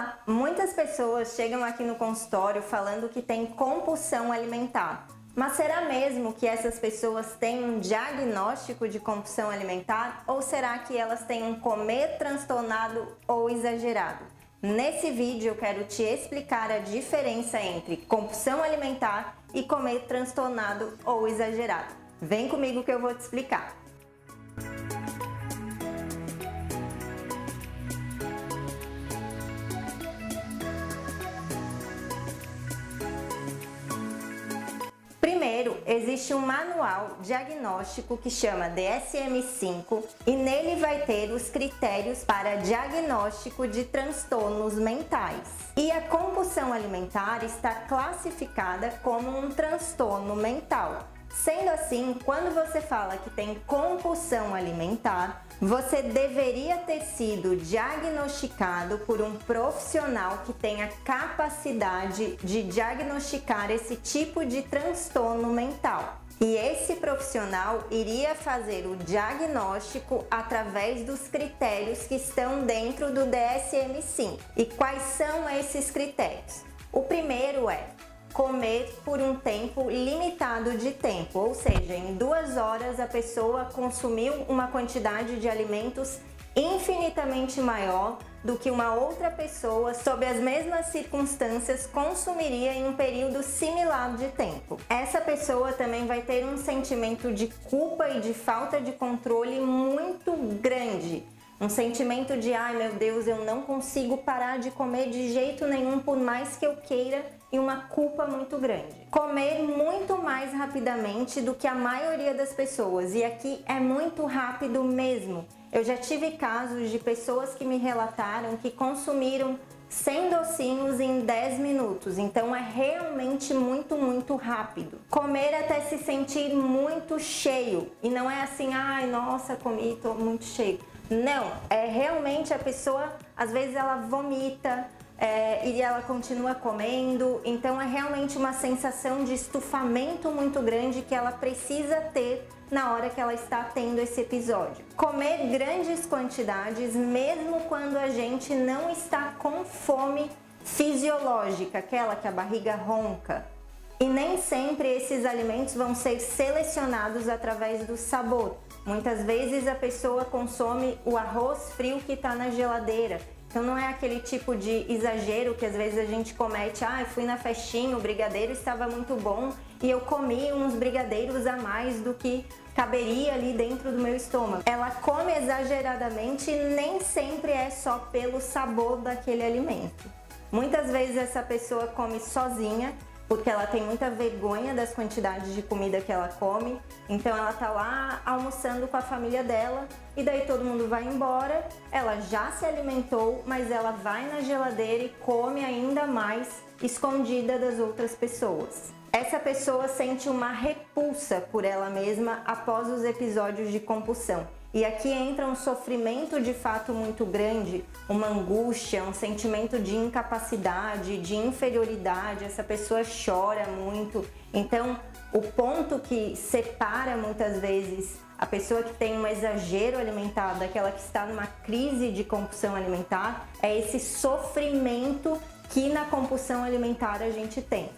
Olá! Muitas pessoas chegam aqui no consultório falando que tem compulsão alimentar. Mas será mesmo que essas pessoas têm um diagnóstico de compulsão alimentar ou será que elas têm um comer transtornado ou exagerado? Nesse vídeo eu quero te explicar a diferença entre compulsão alimentar e comer transtornado ou exagerado. Vem comigo que eu vou te explicar. Primeiro, existe um manual diagnóstico que chama DSM-5 e nele vai ter os critérios para diagnóstico de transtornos mentais. E a compulsão alimentar está classificada como um transtorno mental. Sendo assim, quando você fala que tem compulsão alimentar, você deveria ter sido diagnosticado por um profissional que tenha capacidade de diagnosticar esse tipo de transtorno mental. E esse profissional iria fazer o diagnóstico através dos critérios que estão dentro do DSM-5. E quais são esses critérios? O primeiro é comer por um tempo limitado de tempo, ou seja, em 2 horas a pessoa consumiu uma quantidade de alimentos infinitamente maior do que uma outra pessoa sob as mesmas circunstâncias consumiria em um período similar de tempo. Essa pessoa também vai ter um sentimento de culpa e de falta de controle muito grande. Um sentimento de, ai meu Deus, eu não consigo parar de comer de jeito nenhum por mais que eu queira, e uma culpa muito grande. Comer muito mais rapidamente do que a maioria das pessoas, e aqui é muito rápido mesmo. Eu já tive casos de pessoas que me relataram que consumiram 100 docinhos em 10 minutos, então é realmente muito rápido. Comer até se sentir muito cheio, e não é assim, ai nossa, comi, tô muito cheio. Não, é realmente a pessoa, às vezes ela vomita, e ela continua comendo, então é realmente uma sensação de estufamento muito grande que ela precisa ter na hora que ela está tendo esse episódio. Comer grandes quantidades mesmo quando a gente não está com fome fisiológica, aquela que a barriga ronca. E nem sempre esses alimentos vão ser selecionados através do sabor. Muitas vezes a pessoa consome o arroz frio que está na geladeira. Então não é aquele tipo de exagero que às vezes a gente comete, fui na festinha, o brigadeiro estava muito bom e eu comi uns brigadeiros a mais do que caberia ali dentro do meu estômago. Ela come exageradamente e nem sempre é só pelo sabor daquele alimento. Muitas vezes essa pessoa come sozinha, porque ela tem muita vergonha das quantidades de comida que ela come, então ela tá lá almoçando com a família dela e daí todo mundo vai embora, ela já se alimentou, mas ela vai na geladeira e come ainda mais escondida das outras pessoas. Essa pessoa sente uma repulsa por ela mesma após os episódios de compulsão. E aqui entra um sofrimento de fato muito grande, uma angústia, um sentimento de incapacidade, de inferioridade, essa pessoa chora muito. Então, o ponto que separa muitas vezes a pessoa que tem um exagero alimentar daquela que está numa crise de compulsão alimentar é esse sofrimento que na compulsão alimentar a gente tem.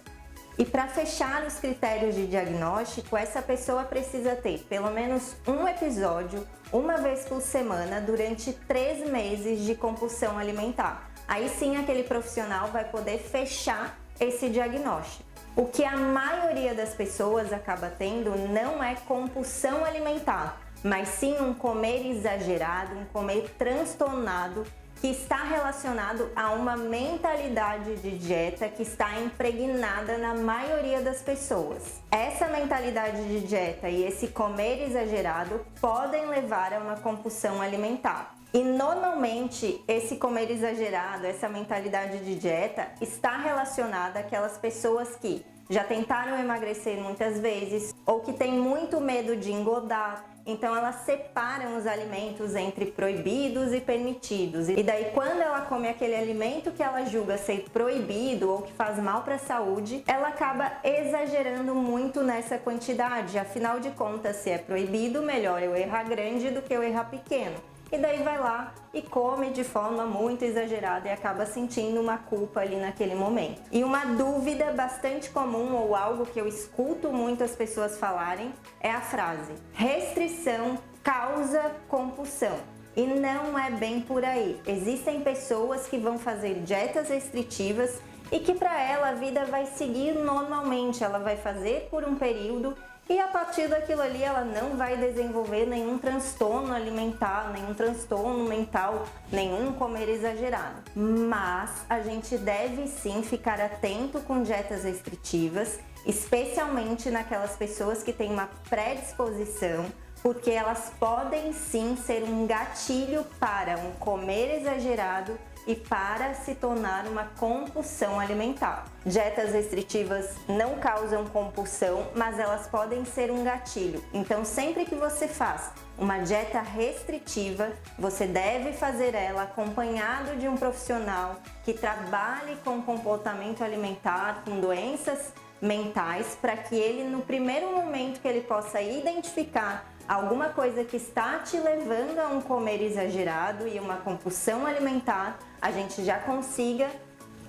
E para fechar os critérios de diagnóstico, essa pessoa precisa ter pelo menos um episódio, uma vez por semana, durante 3 meses de compulsão alimentar. Aí sim aquele profissional vai poder fechar esse diagnóstico. O que a maioria das pessoas acaba tendo não é compulsão alimentar, mas sim um comer exagerado, um comer transtornado, que está relacionado a uma mentalidade de dieta que está impregnada na maioria das pessoas. Essa mentalidade de dieta e esse comer exagerado podem levar a uma compulsão alimentar. E normalmente esse comer exagerado, essa mentalidade de dieta está relacionada àquelas pessoas que já tentaram emagrecer muitas vezes ou que têm muito medo de engordar. Então elas separam os alimentos entre proibidos e permitidos. E daí quando ela come aquele alimento que ela julga ser proibido ou que faz mal para a saúde, ela acaba exagerando muito nessa quantidade. Afinal de contas, se é proibido, melhor eu errar grande do que eu errar pequeno. e daí vai lá e come de forma muito exagerada e acaba sentindo uma culpa ali naquele momento. E uma dúvida bastante comum, ou algo que eu escuto muitas pessoas falarem, é a frase: restrição causa compulsão. E não é bem por aí. Existem pessoas que vão fazer dietas restritivas e que para ela a vida vai seguir normalmente, ela vai fazer por um período e a partir daquilo ali ela não vai desenvolver nenhum transtorno alimentar, nenhum transtorno mental, nenhum comer exagerado. Mas a gente deve sim ficar atento com dietas restritivas, especialmente naquelas pessoas que têm uma predisposição, porque elas podem sim ser um gatilho para um comer exagerado e para se tornar uma compulsão alimentar. Dietas restritivas não causam compulsão, mas elas podem ser um gatilho. Então, sempre que você faz uma dieta restritiva, você deve fazer ela acompanhado de um profissional que trabalhe com comportamento alimentar, com doenças mentais, para que ele, no primeiro momento que ele possa identificar alguma coisa que está te levando a um comer exagerado e uma compulsão alimentar, a gente já consiga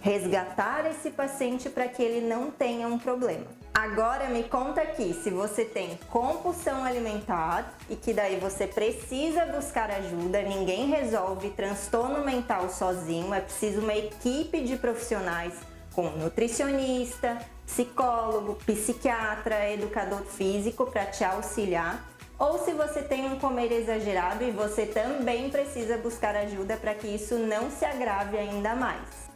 resgatar esse paciente para que ele não tenha um problema. Agora me conta aqui se você tem compulsão alimentar e que daí você precisa buscar ajuda. Ninguém resolve transtorno mental sozinho, é preciso uma equipe de profissionais com nutricionista, psicólogo, psiquiatra, educador físico para te auxiliar. Ou se você tem um comer exagerado e você também precisa buscar ajuda para que isso não se agrave ainda mais.